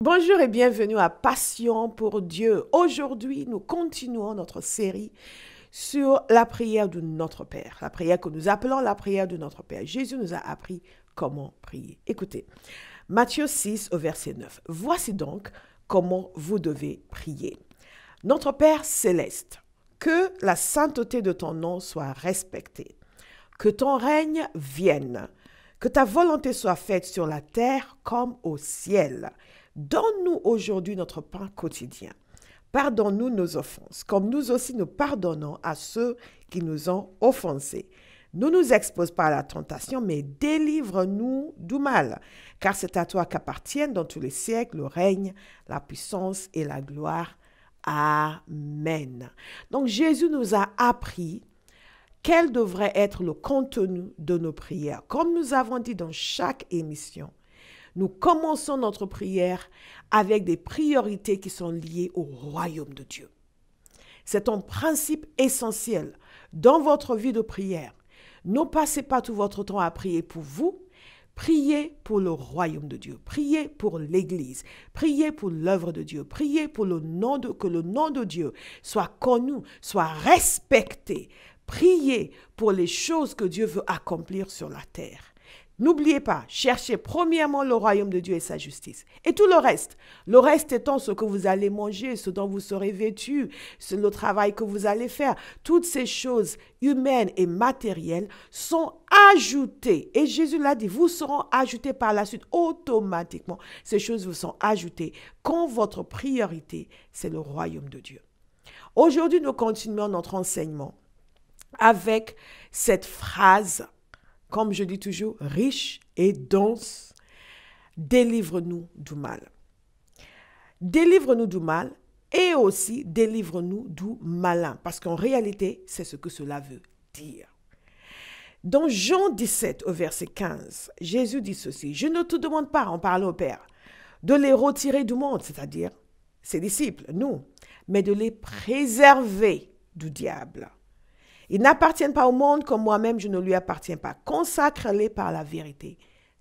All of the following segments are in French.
Bonjour et bienvenue à Passion pour Dieu. Aujourd'hui, nous continuons notre série sur la prière de notre Père. La prière que nous appelons la prière de notre Père. Jésus nous a appris comment prier. Écoutez, Matthieu 6 au verset 9. Voici donc comment vous devez prier. Notre Père céleste, que la sainteté de ton nom soit respectée. Que ton règne vienne. Que ta volonté soit faite sur la terre comme au ciel. Donne-nous aujourd'hui notre pain quotidien. Pardonne-nous nos offenses, comme nous aussi nous pardonnons à ceux qui nous ont offensés. Ne nous expose pas à la tentation, mais délivre-nous du mal, car c'est à toi qu'appartiennent dans tous les siècles le règne, la puissance et la gloire. Amen. Donc Jésus nous a appris quel devrait être le contenu de nos prières. Comme nous avons dit dans chaque émission, nous commençons notre prière avec des priorités qui sont liées au royaume de Dieu. C'est un principe essentiel dans votre vie de prière. Ne passez pas tout votre temps à prier pour vous. Priez pour le royaume de Dieu. Priez pour l'Église. Priez pour l'œuvre de Dieu. Priez pour que le nom de Dieu soit connu, soit respecté. Priez pour les choses que Dieu veut accomplir sur la terre. N'oubliez pas, cherchez premièrement le royaume de Dieu et sa justice. Et tout le reste étant ce que vous allez manger, ce dont vous serez vêtus, le travail que vous allez faire. Toutes ces choses humaines et matérielles sont ajoutées. Et Jésus l'a dit, vous seront ajoutées par la suite automatiquement. Ces choses vous sont ajoutées quand votre priorité, c'est le royaume de Dieu. Aujourd'hui, nous continuons notre enseignement avec cette phrase, comme je dis toujours, riche et dense, délivre-nous du mal. Délivre-nous du mal et aussi délivre-nous du malin, parce qu'en réalité, c'est ce que cela veut dire. Dans Jean 17, au verset 15, Jésus dit ceci, « Je ne te demande pas, en parlant au Père, de les retirer du monde, c'est-à-dire ses disciples, nous, mais de les préserver du diable. » Ils n'appartiennent pas au monde comme moi-même, je ne lui appartiens pas. Consacre-les par la vérité.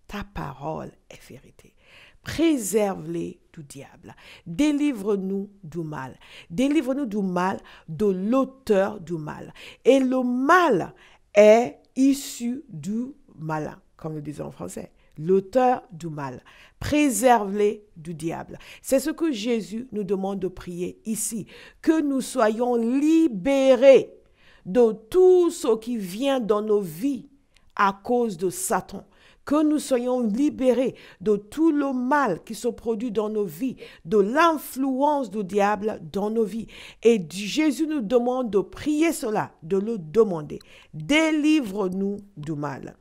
Ta parole est vérité. Préserve-les du diable. Délivre-nous du mal. Délivre-nous du mal, de l'auteur du mal. Et le mal est issu du malin, comme le disons en français. L'auteur du mal. Préserve-les du diable. C'est ce que Jésus nous demande de prier ici. Que nous soyons libérés de tout ce qui vient dans nos vies à cause de Satan. Que nous soyons libérés de tout le mal qui se produit dans nos vies, de l'influence du diable dans nos vies. Et Jésus nous demande de prier cela, de le demander. Délivre-nous du mal.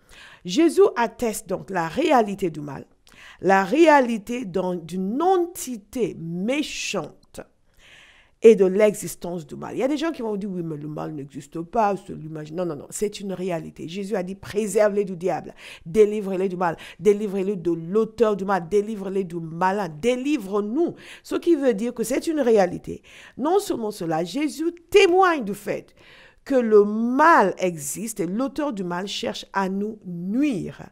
Jésus atteste donc la réalité du mal, la réalité d'une entité méchante et de l'existence du mal. Il y a des gens qui vont dire, oui, mais le mal n'existe pas, c'est l'imagine. Non, c'est une réalité. Jésus a dit, préserve-les du diable, délivre-les du mal, délivre-les de l'auteur du mal, délivre-les du malin, délivre-nous. Ce qui veut dire que c'est une réalité. Non seulement cela, Jésus témoigne du fait que le mal existe et l'auteur du mal cherche à nous nuire.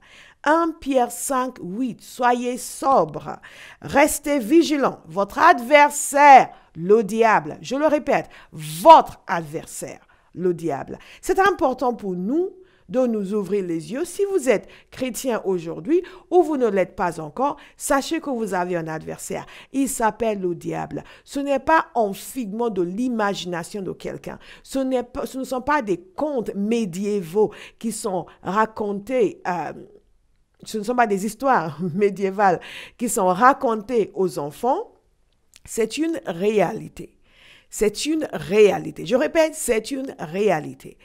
1 Pierre 5, 8, soyez sobres, restez vigilants. Votre adversaire, le diable, je le répète, votre adversaire, le diable. C'est important pour nous de nous ouvrir les yeux. Si vous êtes chrétien aujourd'hui ou vous ne l'êtes pas encore, sachez que vous avez un adversaire. Il s'appelle le diable. Ce n'est pas un figment de l'imagination de quelqu'un. Ce ne sont pas des contes médiévaux qui sont racontés. Ce ne sont pas des histoires médiévales qui sont racontées aux enfants. C'est une réalité. C'est une réalité. Je répète, c'est une réalité.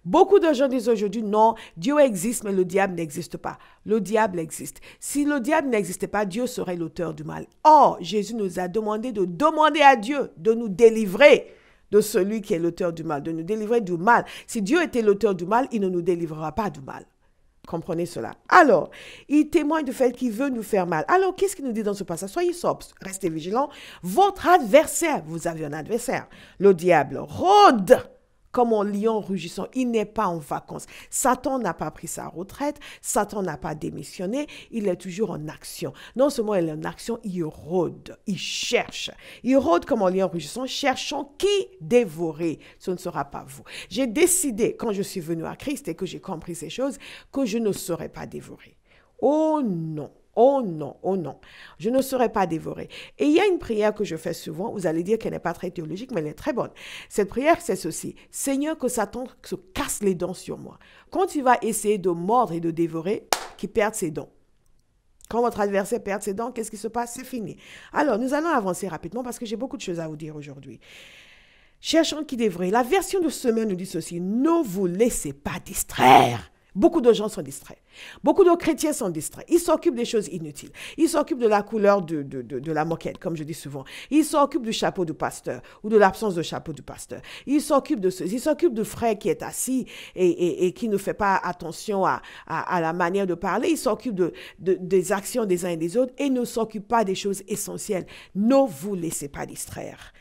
Beaucoup de gens disent aujourd'hui, non, Dieu existe, mais le diable n'existe pas. Le diable existe. Si le diable n'existait pas, Dieu serait l'auteur du mal. Or, Jésus nous a demandé de demander à Dieu de nous délivrer de celui qui est l'auteur du mal, de nous délivrer du mal. Si Dieu était l'auteur du mal, il ne nous délivrera pas du mal. Comprenez cela. Alors, il témoigne du fait qu'il veut nous faire mal. Alors, qu'est-ce qu'il nous dit dans ce passage? Soyez sobres, restez vigilants. Votre adversaire, vous avez un adversaire, le diable, rôde comme un lion rugissant. Il n'est pas en vacances. Satan n'a pas pris sa retraite. Satan n'a pas démissionné. Il est toujours en action. Non seulement il est en action, il rôde. Il cherche. Il rôde comme un lion rugissant, cherchant qui dévorer. Ce ne sera pas vous. J'ai décidé, quand je suis venue à Christ et que j'ai compris ces choses, que je ne serai pas dévorée. Oh non. Oh non, oh non, je ne serai pas dévorée. Et il y a une prière que je fais souvent, vous allez dire qu'elle n'est pas très théologique, mais elle est très bonne. Cette prière, c'est ceci: Seigneur, que Satan se casse les dents sur moi. Quand il va essayer de mordre et de dévorer, qu'il perde ses dents. Quand votre adversaire perd ses dents, qu'est-ce qui se passe? C'est fini. Alors, nous allons avancer rapidement parce que j'ai beaucoup de choses à vous dire aujourd'hui. Cherchons qui dévorer. La version de Semeur nous dit ceci: ne vous laissez pas distraire. Beaucoup de gens sont distraits. Beaucoup de chrétiens sont distraits. Ils s'occupent des choses inutiles. Ils s'occupent de la couleur de la moquette, comme je dis souvent. Ils s'occupent du chapeau du pasteur ou de l'absence de chapeau du pasteur. Ils s'occupent de ceux. Ils s'occupent du frère qui est assis et qui ne fait pas attention à la manière de parler. Ils s'occupent des actions des uns et des autres et ne s'occupent pas des choses essentielles. Ne vous laissez pas distraire.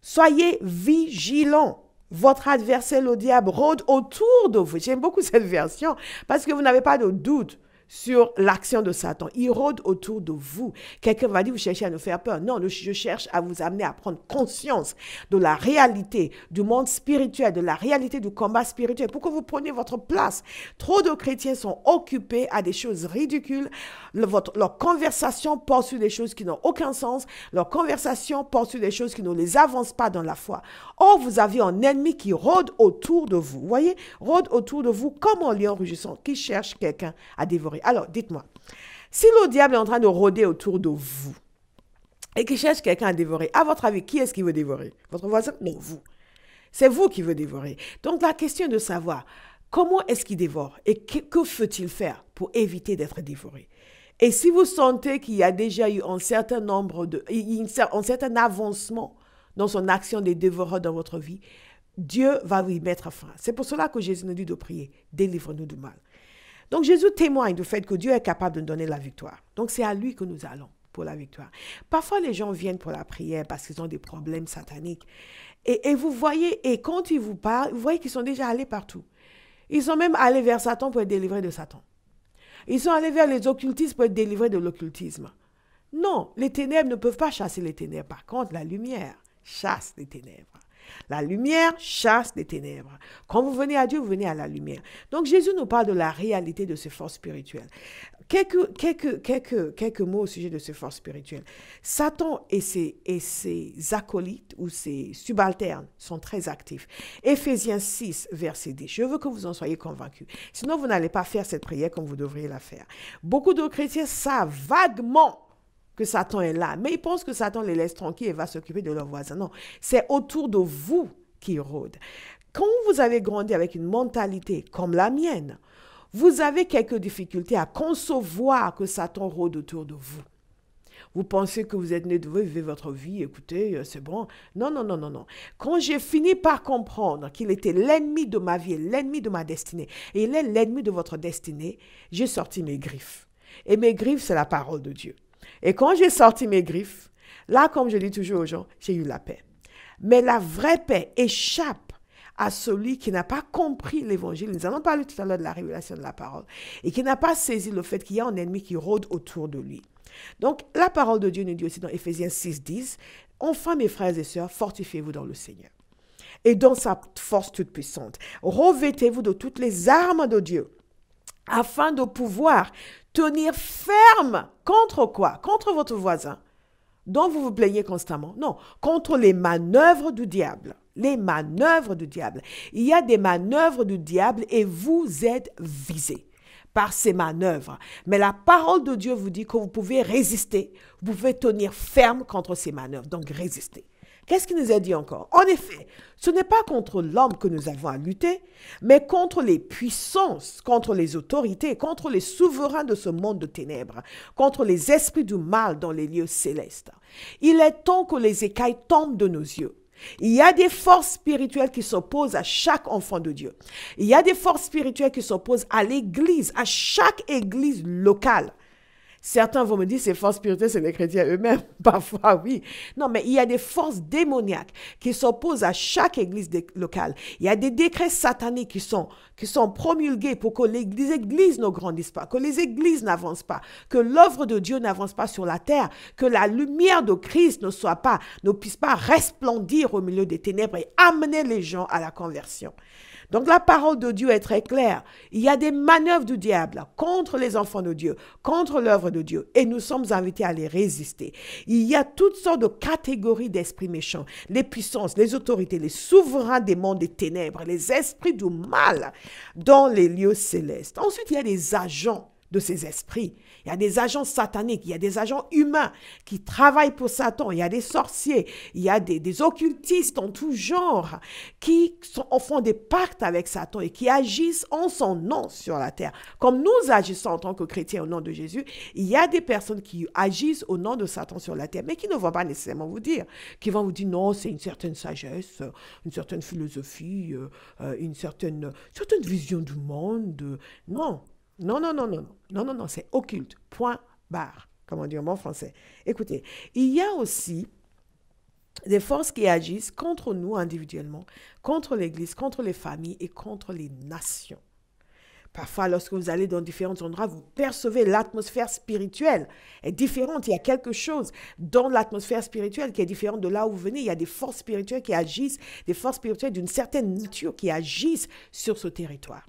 Soyez vigilants. Votre adversaire, le diable, rôde autour de vous. J'aime beaucoup cette version parce que vous n'avez pas de doute sur l'action de Satan. Il rôde autour de vous. Quelqu'un va dire, vous cherchez à nous faire peur. Non, je cherche à vous amener à prendre conscience de la réalité du monde spirituel, de la réalité du combat spirituel, pour que vous preniez votre place. Trop de chrétiens sont occupés à des choses ridicules. Leur conversation porte sur des choses qui n'ont aucun sens. Leur conversation porte sur des choses qui ne les avancent pas dans la foi. Or, vous avez un ennemi qui rôde autour de vous. Vous voyez, rôde autour de vous comme un lion rugissant qui cherche quelqu'un à dévorer. Alors, dites-moi, si le diable est en train de rôder autour de vous et qu'il cherche quelqu'un à dévorer, à votre avis, qui est-ce qui veut dévorer? Votre voisin? Non, vous. C'est vous qui veut dévorer. Donc, la question est de savoir comment est-ce qu'il dévore et que faut-il faire pour éviter d'être dévoré? Et si vous sentez qu'il y a déjà eu un certain avancement dans son action des dévoreurs dans votre vie, Dieu va vous y mettre fin. C'est pour cela que Jésus nous dit de prier, délivre-nous du mal. Donc, Jésus témoigne du fait que Dieu est capable de nous donner la victoire. Donc, c'est à lui que nous allons pour la victoire. Parfois, les gens viennent pour la prière parce qu'ils ont des problèmes sataniques. Et vous voyez, et quand ils vous parlent, vous voyez qu'ils sont déjà allés partout. Ils sont même allés vers Satan pour être délivrés de Satan. Ils sont allés vers les occultistes pour être délivrés de l'occultisme. Non, les ténèbres ne peuvent pas chasser les ténèbres. Par contre, la lumière chasse les ténèbres. La lumière chasse les ténèbres. Quand vous venez à Dieu, vous venez à la lumière. Donc, Jésus nous parle de la réalité de ces forces spirituelles. Quelques mots au sujet de ces forces spirituelles. Satan et ses acolytes ou ses subalternes sont très actifs. Éphésiens 6, verset 10. Je veux que vous en soyez convaincus. Sinon, vous n'allez pas faire cette prière comme vous devriez la faire. Beaucoup de chrétiens savent vaguement que Satan est là, mais ils pensent que Satan les laisse tranquilles et va s'occuper de leurs voisins. Non, c'est autour de vous qu'il rôde. Quand vous avez grandi avec une mentalité comme la mienne, vous avez quelques difficultés à concevoir que Satan rôde autour de vous. Vous pensez que vous êtes né de vous, vivez votre vie, écoutez, c'est bon. Non, non, non, non, non. Quand j'ai fini par comprendre qu'il était l'ennemi de ma vie, l'ennemi de ma destinée, et il est l'ennemi de votre destinée, j'ai sorti mes griffes. Et mes griffes, c'est la parole de Dieu. Et quand j'ai sorti mes griffes, là, comme je dis toujours aux gens, j'ai eu la paix. Mais la vraie paix échappe à celui qui n'a pas compris l'évangile. Nous allons parler tout à l'heure de la révélation de la parole. Et qui n'a pas saisi le fait qu'il y a un ennemi qui rôde autour de lui. Donc, la parole de Dieu nous dit aussi dans Éphésiens 6, 10, « Enfin, mes frères et sœurs, fortifiez-vous dans le Seigneur. Et dans sa force toute puissante, revêtez-vous de toutes les armes de Dieu, afin de pouvoir tenir ferme contre quoi? Contre votre voisin, dont vous vous plaignez constamment. Non, contre les manœuvres du diable. Les manœuvres du diable. Il y a des manœuvres du diable et vous êtes visés par ces manœuvres. Mais la parole de Dieu vous dit que vous pouvez résister. Vous pouvez tenir ferme contre ces manœuvres. Donc, résistez. Qu'est-ce qu'il nous a dit encore? En effet, ce n'est pas contre l'homme que nous avons à lutter, mais contre les puissances, contre les autorités, contre les souverains de ce monde de ténèbres, contre les esprits du mal dans les lieux célestes. Il est temps que les écailles tombent de nos yeux. Il y a des forces spirituelles qui s'opposent à chaque enfant de Dieu. Il y a des forces spirituelles qui s'opposent à l'Église, à chaque Église locale. Certains vont me dire, ces forces spirituelles, c'est les chrétiens eux-mêmes. Parfois, oui. Non, mais il y a des forces démoniaques qui s'opposent à chaque église locale. Il y a des décrets sataniques qui sont promulgués pour que les églises ne grandissent pas, que les églises n'avancent pas, que l'œuvre de Dieu n'avance pas sur la terre, que la lumière de Christ ne puisse pas resplendir au milieu des ténèbres et amener les gens à la conversion. Donc la parole de Dieu est très claire. Il y a des manœuvres du diable contre les enfants de Dieu, contre l'œuvre de Dieu, et nous sommes invités à les résister. Il y a toutes sortes de catégories d'esprits méchants, les puissances, les autorités, les souverains des mondes des ténèbres, les esprits du mal dans les lieux célestes. Ensuite, il y a des agents de ces esprits. Il y a des agents sataniques, il y a des agents humains qui travaillent pour Satan, il y a des sorciers, il y a des occultistes en tout genre qui font des pactes avec Satan et qui agissent en son nom sur la terre. Comme nous agissons en tant que chrétiens au nom de Jésus, il y a des personnes qui agissent au nom de Satan sur la terre, mais qui ne vont pas nécessairement vous dire, qui vont vous dire non, c'est une certaine sagesse, une certaine philosophie, une certaine vision du monde. Non. Non, c'est occulte. Point barre, comme on dit en bon français. Écoutez, il y a aussi des forces qui agissent contre nous individuellement, contre l'Église, contre les familles et contre les nations. Parfois, lorsque vous allez dans différents endroits, vous percevez l'atmosphère spirituelle est différente. Il y a quelque chose dans l'atmosphère spirituelle qui est différent de là où vous venez. Il y a des forces spirituelles qui agissent, des forces spirituelles d'une certaine nature qui agissent sur ce territoire.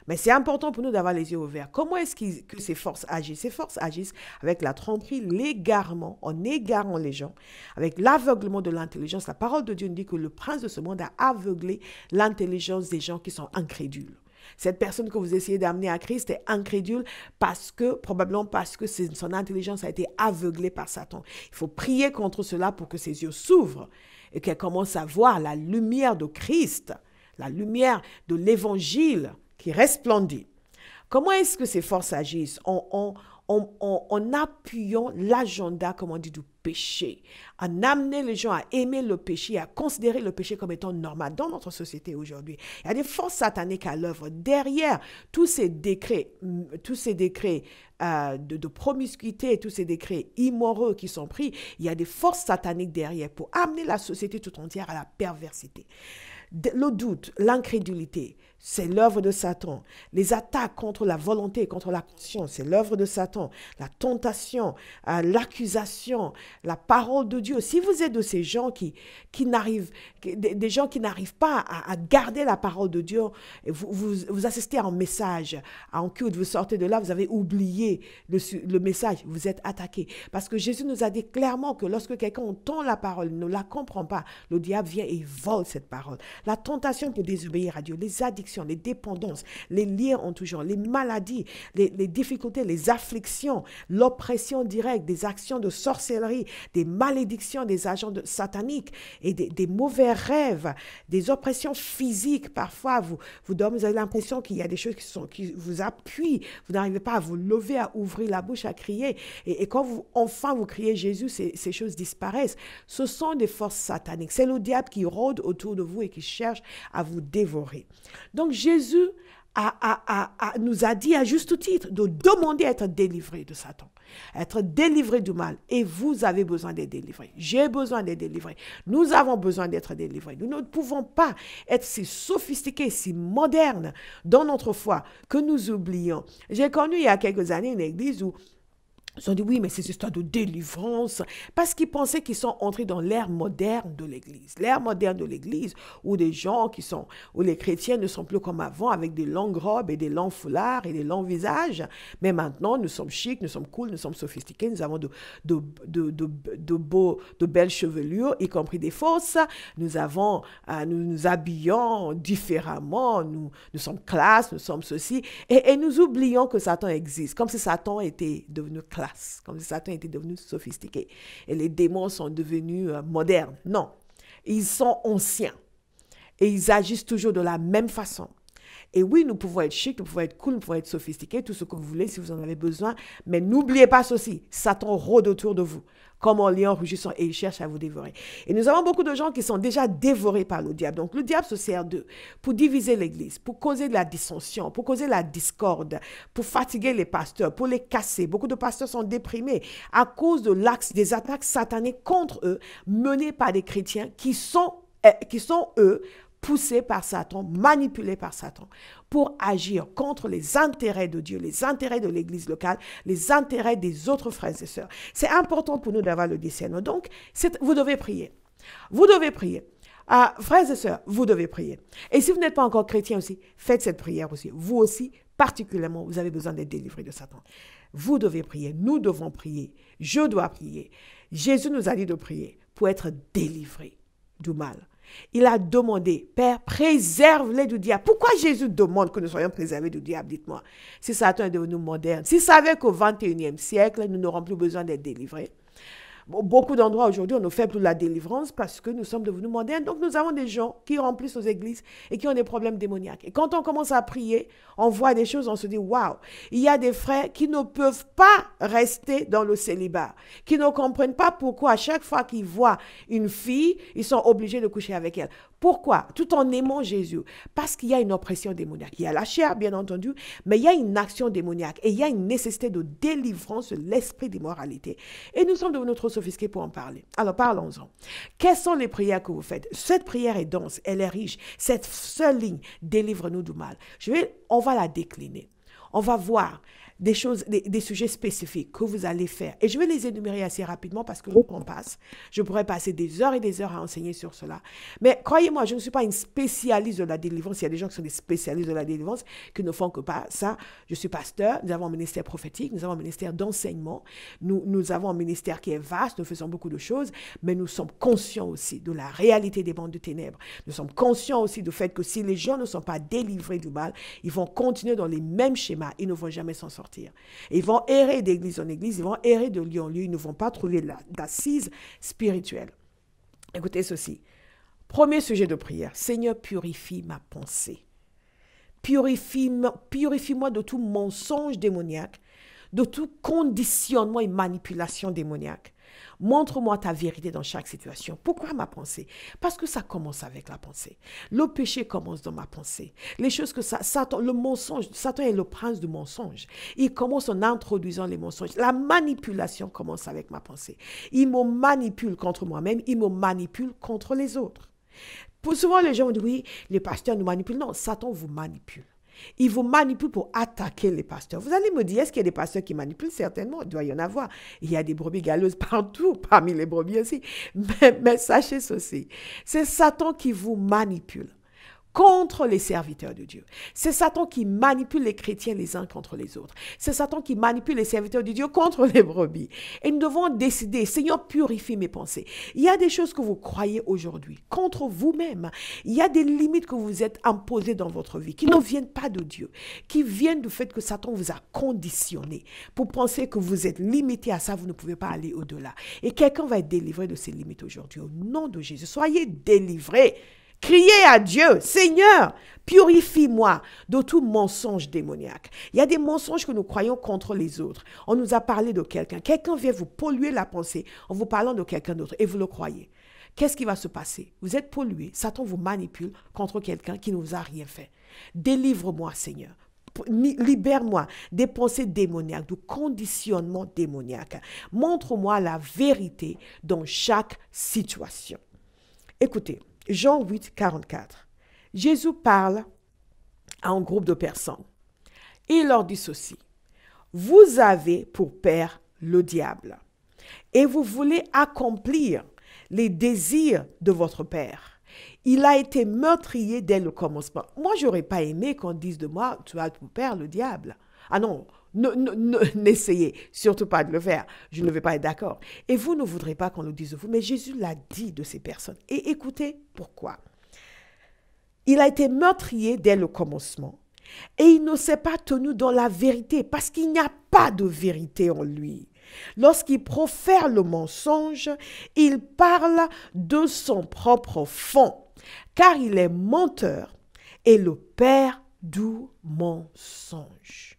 Mais c'est important pour nous d'avoir les yeux ouverts. Comment est-ce que ces forces agissent? Ces forces agissent avec la tromperie, l'égarement, en égarant les gens, avec l'aveuglement de l'intelligence. La parole de Dieu nous dit que le prince de ce monde a aveuglé l'intelligence des gens qui sont incrédules. Cette personne que vous essayez d'amener à Christ est incrédule probablement parce que son intelligence a été aveuglée par Satan. Il faut prier contre cela pour que ses yeux s'ouvrent et qu'elle commence à voir la lumière de Christ, la lumière de l'évangile qui resplendit. Comment est-ce que ces forces agissent? En appuyant l'agenda, comme on dit, du péché, en amenant les gens à aimer le péché, à considérer le péché comme étant normal dans notre société aujourd'hui. Il y a des forces sataniques à l'œuvre. Derrière tous ces décrets de promiscuité, tous ces décrets immoraux qui sont pris, il y a des forces sataniques derrière pour amener la société tout entière à la perversité. Le doute, l'incrédulité, c'est l'œuvre de Satan. Les attaques contre la volonté, contre la conscience, c'est l'œuvre de Satan. La tentation, l'accusation, la parole de Dieu. Si vous êtes de ces gens des gens qui n'arrivent pas à garder la parole de Dieu, vous assistez à un message, à un culte, vous sortez de là, vous avez oublié le message, vous êtes attaqué. Parce que Jésus nous a dit clairement que lorsque quelqu'un entend la parole, ne la comprend pas, le diable vient et vole cette parole. La tentation pour désobéir à Dieu, les addictions, les dépendances, les liens en tout genre, les maladies, les difficultés, les afflictions, l'oppression directe, des actions de sorcellerie, des malédictions des agents sataniques et des mauvais rêves, des oppressions physiques. Parfois, vous dormez, vous avez l'impression qu'il y a des choses qui vous appuient. Vous n'arrivez pas à vous lever, à ouvrir la bouche, à crier. Et quand vous criez Jésus, ces choses disparaissent. Ce sont des forces sataniques. C'est le diable qui rôde autour de vous et qui cherche à vous dévorer. Donc Jésus nous a dit à juste titre de demander à être délivré de Satan, être délivré du mal. Et vous avez besoin d'être délivré. J'ai besoin d'être délivré. Nous avons besoin d'être délivrés. Nous ne pouvons pas être si sophistiqués, si modernes dans notre foi que nous oublions. J'ai connu il y a quelques années une église où ils ont dit oui, mais c'est une histoire de délivrance, parce qu'ils pensaient qu'ils sont entrés dans l'ère moderne de l'Église. L'ère moderne de l'Église, où où les chrétiens ne sont plus comme avant, avec des longues robes et des longs foulards et des longs visages. Mais maintenant, nous sommes chics, nous sommes cool, nous sommes sophistiqués, nous avons de belles chevelures, y compris des fausses. Nous nous habillons différemment, nous sommes classe, nous sommes ceci, et nous oublions que Satan existe, comme si Satan était devenu classe, comme si Satan était devenu sophistiqué et les démons sont devenus modernes. Non, ils sont anciens et ils agissent toujours de la même façon. Et oui, nous pouvons être chic, nous pouvons être cool, nous pouvons être sophistiqués, tout ce que vous voulez si vous en avez besoin. Mais n'oubliez pas ceci, Satan rôde autour de vous, comme un lion rugissant, et il cherche à vous dévorer. Et nous avons beaucoup de gens qui sont déjà dévorés par le diable. Donc le diable se sert d'eux pour diviser l'Église, pour causer de la dissension, pour causer la discorde, pour fatiguer les pasteurs, pour les casser. Beaucoup de pasteurs sont déprimés à cause de l'axe des attaques sataniques contre eux, menées par des chrétiens qui sont eux, poussés par Satan, manipulés par Satan, pour agir contre les intérêts de Dieu, les intérêts de l'Église locale, les intérêts des autres frères et sœurs. C'est important pour nous d'avoir le discernement. Donc, vous devez prier. Vous devez prier. Frères et sœurs, vous devez prier. Et si vous n'êtes pas encore chrétien aussi, faites cette prière aussi. Vous aussi, particulièrement, vous avez besoin d'être délivré de Satan. Vous devez prier. Nous devons prier. Je dois prier. Jésus nous a dit de prier pour être délivré du mal. Il a demandé, Père, préserve-les du diable. Pourquoi Jésus demande que nous soyons préservés du diable, dites-moi? Si Satan est devenu moderne, s'il savait qu'au 21e siècle, nous n'aurons plus besoin d'être délivrés. Beaucoup d'endroits aujourd'hui, on ne fait plus la délivrance parce que nous sommes devenus modernes. Donc, nous avons des gens qui remplissent nos églises et qui ont des problèmes démoniaques. Et quand on commence à prier, on voit des choses, on se dit, waouh, il y a des frères qui ne peuvent pas rester dans le célibat, qui ne comprennent pas pourquoi à chaque fois qu'ils voient une fille, ils sont obligés de coucher avec elle. Pourquoi? Tout en aimant Jésus. Parce qu'il y a une oppression démoniaque. Il y a la chair, bien entendu, mais il y a une action démoniaque et il y a une nécessité de délivrance de l'esprit d'immoralité. Et nous sommes devenus trop sophistiqués pour en parler. Alors, parlons-en. Quelles sont les prières que vous faites? Cette prière est dense, elle est riche. Cette seule ligne, délivre-nous du mal. On va la décliner. On va voir des choses, des sujets spécifiques que vous allez faire. Et je vais les énumérer assez rapidement parce que le temps passe. Je pourrais passer des heures et des heures à enseigner sur cela. Mais croyez-moi, je ne suis pas une spécialiste de la délivrance. Il y a des gens qui sont des spécialistes de la délivrance qui ne font que pas ça. Je suis pasteur, nous avons un ministère prophétique, nous avons un ministère d'enseignement, nous avons un ministère qui est vaste, nous faisons beaucoup de choses, mais nous sommes conscients aussi de la réalité des bandes de ténèbres. Nous sommes conscients aussi du fait que si les gens ne sont pas délivrés du mal, ils vont continuer dans les mêmes schémas, ils ne vont jamais s'en sortir. Et ils vont errer d'église en église, ils vont errer de lieu en lieu, ils ne vont pas trouver d'assise spirituelle. Écoutez ceci. Premier sujet de prière. Seigneur, purifie ma pensée. Purifie-moi de tout mensonge démoniaque, de tout conditionnement et manipulation démoniaque. Montre-moi ta vérité dans chaque situation. Pourquoi ma pensée? Parce que ça commence avec la pensée. Le péché commence dans ma pensée. Les choses que Satan, le mensonge, Satan est le prince du mensonge. Il commence en introduisant les mensonges. La manipulation commence avec ma pensée. Il me manipule contre moi-même, il me manipule contre les autres. Pour souvent, les gens disent, oui, les pasteurs nous manipulent. Non, Satan vous manipule. Il vous manipule pour attaquer les pasteurs. Vous allez me dire, est-ce qu'il y a des pasteurs qui manipulent? Certainement, il doit y en avoir. Il y a des brebis galeuses partout, parmi les brebis aussi. Mais sachez ceci, c'est Satan qui vous manipule contre les serviteurs de Dieu. C'est Satan qui manipule les chrétiens les uns contre les autres. C'est Satan qui manipule les serviteurs de Dieu contre les brebis. Et nous devons décider, Seigneur, purifie mes pensées. Il y a des choses que vous croyez aujourd'hui contre vous-même. Il y a des limites que vous êtes imposées dans votre vie qui ne viennent pas de Dieu, qui viennent du fait que Satan vous a conditionné pour penser que vous êtes limité à ça, vous ne pouvez pas aller au-delà. Et quelqu'un va être délivré de ces limites aujourd'hui au nom de Jésus. Soyez délivrés. Criez à Dieu, Seigneur, purifie-moi de tout mensonge démoniaque. Il y a des mensonges que nous croyons contre les autres. On nous a parlé de quelqu'un. Quelqu'un vient vous polluer la pensée en vous parlant de quelqu'un d'autre et vous le croyez. Qu'est-ce qui va se passer? Vous êtes pollué. Satan vous manipule contre quelqu'un qui ne vous a rien fait. Délivre-moi, Seigneur. Libère-moi des pensées démoniaques, du conditionnement démoniaque. Montre-moi la vérité dans chaque situation. Écoutez. Jean 8, 44. Jésus parle à un groupe de personnes. Il leur dit ceci. Vous avez pour père le diable et vous voulez accomplir les désirs de votre père. Il a été meurtrier dès le commencement. Moi, je n'aurais pas aimé qu'on dise de moi, tu as pour père le diable. Ah non, n'essayez surtout pas de le faire. Je ne vais pas être d'accord. Et vous ne voudrez pas qu'on le dise de vous. Mais Jésus l'a dit de ces personnes. Et écoutez pourquoi. Il a été meurtrier dès le commencement. Et il ne s'est pas tenu dans la vérité parce qu'il n'y a pas de vérité en lui. Lorsqu'il profère le mensonge, il parle de son propre fond, car il est menteur et le père du mensonge.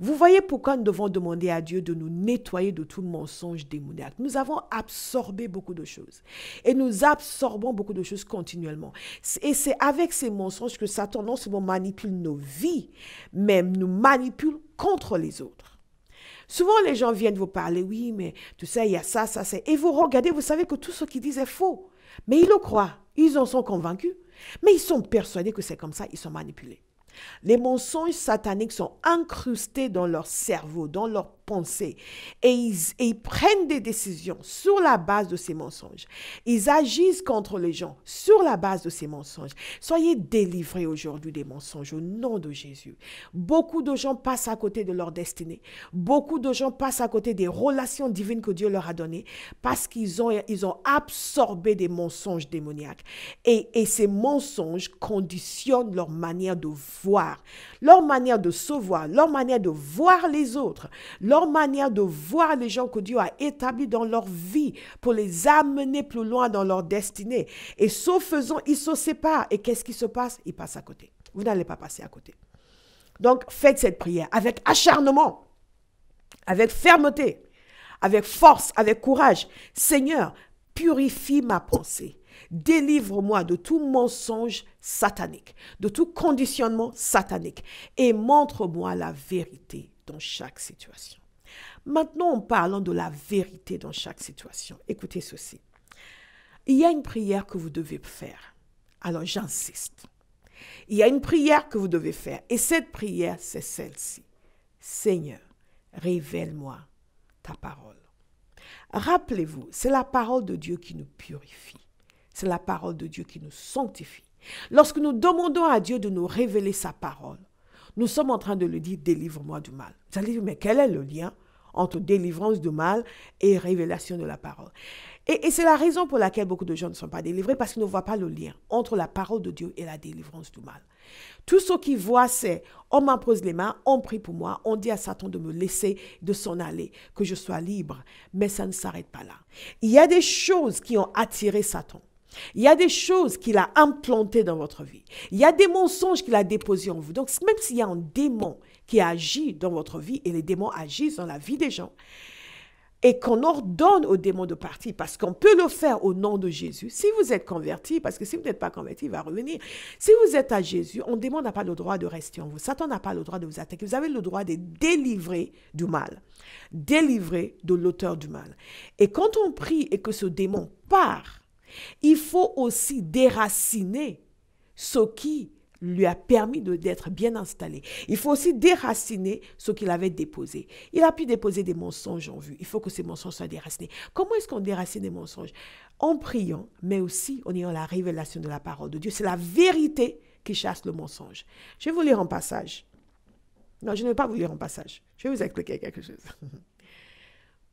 Vous voyez pourquoi nous devons demander à Dieu de nous nettoyer de tout mensonge démoniaque. Nous avons absorbé beaucoup de choses et nous absorbons beaucoup de choses continuellement. Et c'est avec ces mensonges que Satan non seulement manipule nos vies, mais nous manipule contre les autres. Souvent, les gens viennent vous parler, oui, mais tu sais, il y a ça, ça, c'est... Et vous regardez, vous savez que tout ce qu'ils disent est faux. Mais ils le croient, ils en sont convaincus. Mais ils sont persuadés que c'est comme ça, ils sont manipulés. Les mensonges sataniques sont incrustés dans leur cerveau, dans leurs pensées. Et ils prennent des décisions sur la base de ces mensonges. Ils agissent contre les gens sur la base de ces mensonges. Soyez délivrés aujourd'hui des mensonges au nom de Jésus. Beaucoup de gens passent à côté de leur destinée. Beaucoup de gens passent à côté des relations divines que Dieu leur a données parce qu'ils ont absorbé des mensonges démoniaques. Et ces mensonges conditionnent leur manière de voir, leur manière de se voir, leur manière de voir les autres, leur manière de voir les gens que Dieu a établis dans leur vie pour les amener plus loin dans leur destinée. Et ce faisant, ils se séparent. Et qu'est-ce qui se passe? Ils passent à côté. Vous n'allez pas passer à côté. Donc, faites cette prière avec acharnement, avec fermeté, avec force, avec courage. Seigneur, purifie ma pensée. Délivre-moi de tout mensonge satanique, de tout conditionnement satanique et montre-moi la vérité dans chaque situation. Maintenant, en parlant de la vérité dans chaque situation, écoutez ceci. Il y a une prière que vous devez faire. Alors, j'insiste. Il y a une prière que vous devez faire et cette prière, c'est celle-ci. Seigneur, révèle-moi ta parole. Rappelez-vous, c'est la parole de Dieu qui nous purifie. C'est la parole de Dieu qui nous sanctifie. Lorsque nous demandons à Dieu de nous révéler sa parole, nous sommes en train de lui dire, délivre-moi du mal. Vous allez dire, mais quel est le lien entre délivrance du mal et révélation de la parole? Et c'est la raison pour laquelle beaucoup de gens ne sont pas délivrés, parce qu'ils ne voient pas le lien entre la parole de Dieu et la délivrance du mal. Tout ce qu'ils voient, c'est, on m'impose les mains, on prie pour moi, on dit à Satan de me laisser, de s'en aller, que je sois libre. Mais ça ne s'arrête pas là. Il y a des choses qui ont attiré Satan. Il y a des choses qu'il a implantées dans votre vie. Il y a des mensonges qu'il a déposés en vous. Donc, même s'il y a un démon qui agit dans votre vie, et les démons agissent dans la vie des gens, et qu'on ordonne aux démons de partir, parce qu'on peut le faire au nom de Jésus, si vous êtes converti, parce que si vous n'êtes pas converti, il va revenir. Si vous êtes à Jésus, un démon n'a pas le droit de rester en vous. Satan n'a pas le droit de vous attaquer. Vous avez le droit de délivrer du mal, délivrer de l'auteur du mal. Et quand on prie et que ce démon part, il faut aussi déraciner ce qui lui a permis d'être bien installé. Il faut aussi déraciner ce qu'il avait déposé. Il a pu déposer des mensonges en vue. Il faut que ces mensonges soient déracinés. Comment est-ce qu'on déracine des mensonges? En priant, mais aussi en ayant la révélation de la parole de Dieu. C'est la vérité qui chasse le mensonge. Je vais vous lire un passage. Non, je ne vais pas vous lire un passage. Je vais vous expliquer quelque chose.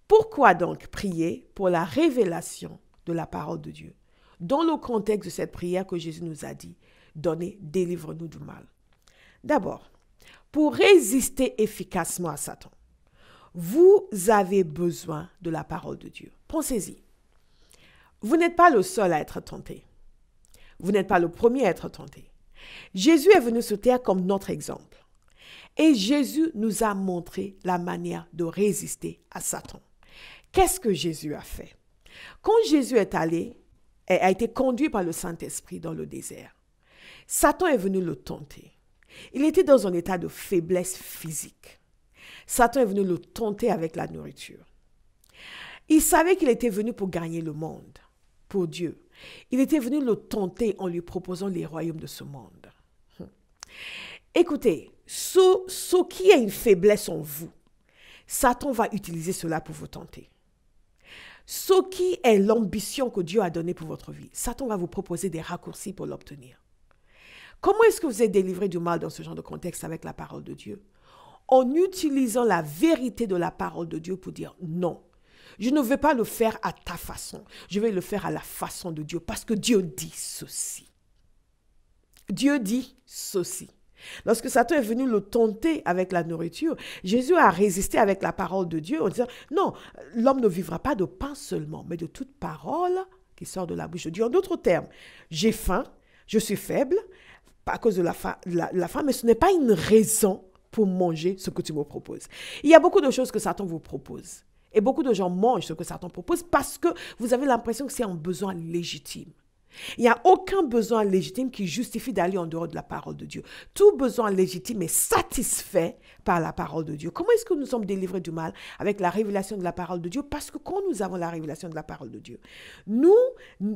Pourquoi donc prier pour la révélation de la parole de Dieu? Dans le contexte de cette prière que Jésus nous a dit, donnez, délivre-nous du mal. D'abord, pour résister efficacement à Satan, vous avez besoin de la parole de Dieu. Pensez-y. Vous n'êtes pas le seul à être tenté. Vous n'êtes pas le premier à être tenté. Jésus est venu sur terre comme notre exemple. Et Jésus nous a montré la manière de résister à Satan. Qu'est-ce que Jésus a fait? Quand Jésus a été conduit par le Saint-Esprit dans le désert, Satan est venu le tenter. Il était dans un état de faiblesse physique. Satan est venu le tenter avec la nourriture. Il savait qu'il était venu pour gagner le monde, pour Dieu. Il était venu le tenter en lui proposant les royaumes de ce monde. Écoutez, ce qui est une faiblesse en vous, Satan va utiliser cela pour vous tenter. Ce qui est l'ambition que Dieu a donnée pour votre vie, Satan va vous proposer des raccourcis pour l'obtenir. Comment est-ce que vous êtes délivré du mal dans ce genre de contexte avec la parole de Dieu? En utilisant la vérité de la parole de Dieu pour dire non. Je ne vais pas le faire à ta façon. Je vais le faire à la façon de Dieu parce que Dieu dit ceci. Dieu dit ceci. Lorsque Satan est venu le tenter avec la nourriture, Jésus a résisté avec la parole de Dieu en disant non, l'homme ne vivra pas de pain seulement, mais de toute parole qui sort de la bouche de Dieu. En d'autres termes, j'ai faim, je suis faible, pas à cause de la faim, mais ce n'est pas une raison pour manger ce que tu me proposes. Il y a beaucoup de choses que Satan vous propose. Et beaucoup de gens mangent ce que Satan propose parce que vous avez l'impression que c'est un besoin légitime. Il n'y a aucun besoin légitime qui justifie d'aller en dehors de la parole de Dieu. Tout besoin légitime est satisfait par la parole de Dieu. Comment est-ce que nous sommes délivrés du mal avec la révélation de la parole de Dieu? Parce que quand nous avons la révélation de la parole de Dieu, nous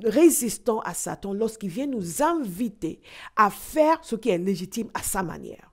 résistons à Satan lorsqu'il vient nous inviter à faire ce qui est légitime à sa manière.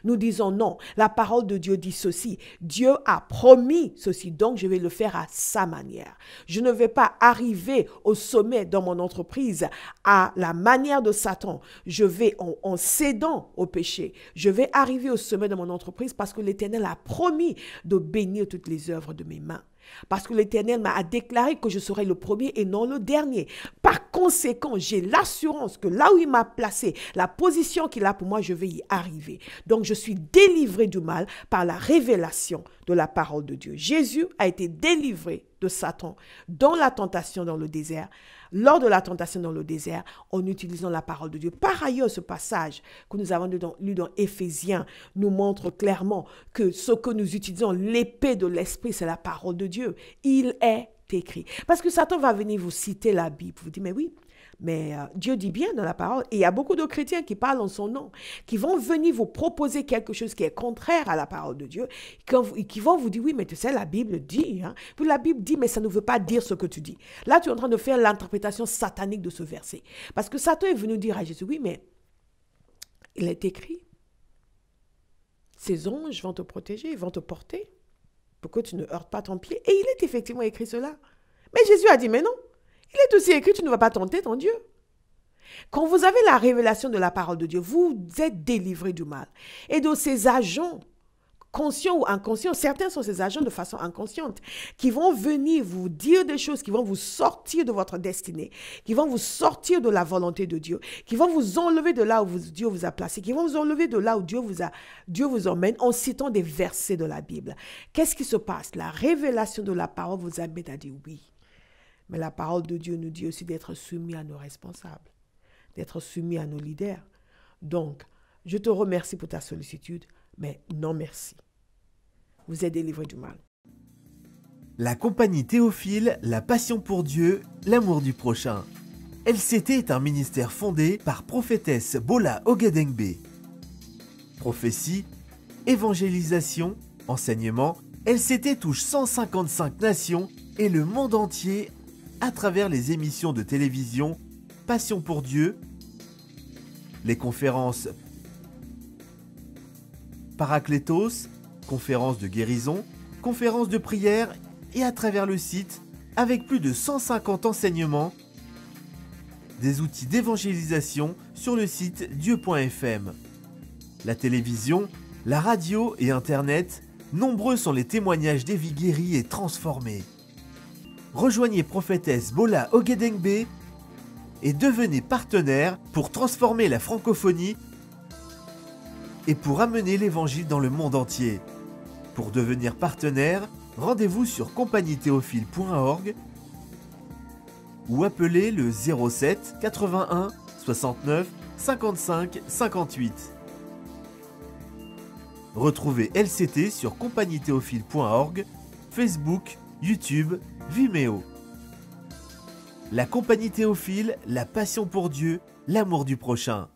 Nous disons non, la parole de Dieu dit ceci, Dieu a promis ceci, donc je vais le faire à sa manière. Je ne vais pas arriver au sommet dans mon entreprise à la manière de Satan. Je vais, en cédant au péché, je vais arriver au sommet de mon entreprise parce que l'Éternel a promis de bénir toutes les œuvres de mes mains. Parce que l'Éternel m'a déclaré que je serai le premier et non le dernier. Par conséquent, j'ai l'assurance que là où il m'a placé, la position qu'il a pour moi, je vais y arriver. Donc, je suis délivré du mal par la révélation de la parole de Dieu. Jésus a été délivré de Satan dans la tentation dans le désert, lors de la tentation dans le désert, en utilisant la parole de Dieu. Par ailleurs, ce passage que nous avons lu dans Éphésiens nous montre clairement que ce que nous utilisons, l'épée de l'esprit, c'est la parole de Dieu. Il est écrit. Parce que Satan va venir vous citer la Bible. Vous dites, mais oui, mais Dieu dit bien dans la parole, et il y a beaucoup de chrétiens qui parlent en son nom, qui vont venir vous proposer quelque chose qui est contraire à la parole de Dieu, qui vont vous dire, oui, mais tu sais, la Bible dit, hein? Puis la Bible dit, mais ça ne veut pas dire ce que tu dis. Là, tu es en train de faire l'interprétation satanique de ce verset. Parce que Satan est venu dire à Jésus, oui, mais il est écrit, ces anges vont te protéger, ils vont te porter, pour que tu ne heurtes pas ton pied. Et il est effectivement écrit cela. Mais Jésus a dit, mais non. Il est aussi écrit, tu ne vas pas tenter ton Dieu. Quand vous avez la révélation de la parole de Dieu, vous êtes délivré du mal. Et de ces agents, conscients ou inconscients, certains sont ces agents de façon inconsciente, qui vont venir vous dire des choses, qui vont vous sortir de votre destinée, qui vont vous sortir de la volonté de Dieu, qui vont vous enlever de là où Dieu vous a placé, qui vont vous enlever de là où Dieu vous emmène en citant des versets de la Bible. Qu'est-ce qui se passe? La révélation de la parole vous amène à dire oui. Mais la parole de Dieu nous dit aussi d'être soumis à nos responsables, d'être soumis à nos leaders. Donc, je te remercie pour ta sollicitude, mais non merci. Vous êtes délivré du mal. La compagnie Théophile, la passion pour Dieu, l'amour du prochain. LCT est un ministère fondé par prophétesse Bola Ogedengbe. Prophétie, évangélisation, enseignement, LCT touche 155 nations et le monde entier à travers les émissions de télévision Passion pour Dieu, les conférences Paraclétos, conférences de guérison, conférences de prière et à travers le site avec plus de 150 enseignements, des outils d'évangélisation sur le site dieu.fm. La télévision, la radio et Internet, nombreux sont les témoignages des vies guéries et transformées. Rejoignez prophétesse Bola Ogedengbe et devenez partenaire pour transformer la francophonie et pour amener l'évangile dans le monde entier. Pour devenir partenaire, rendez-vous sur compagniethéophile.org ou appelez le 07 81 69 55 58. Retrouvez LCT sur compagniethéophile.org, Facebook, YouTube, Vimeo. La compagnie Théophile, la passion pour Dieu, l'amour du prochain.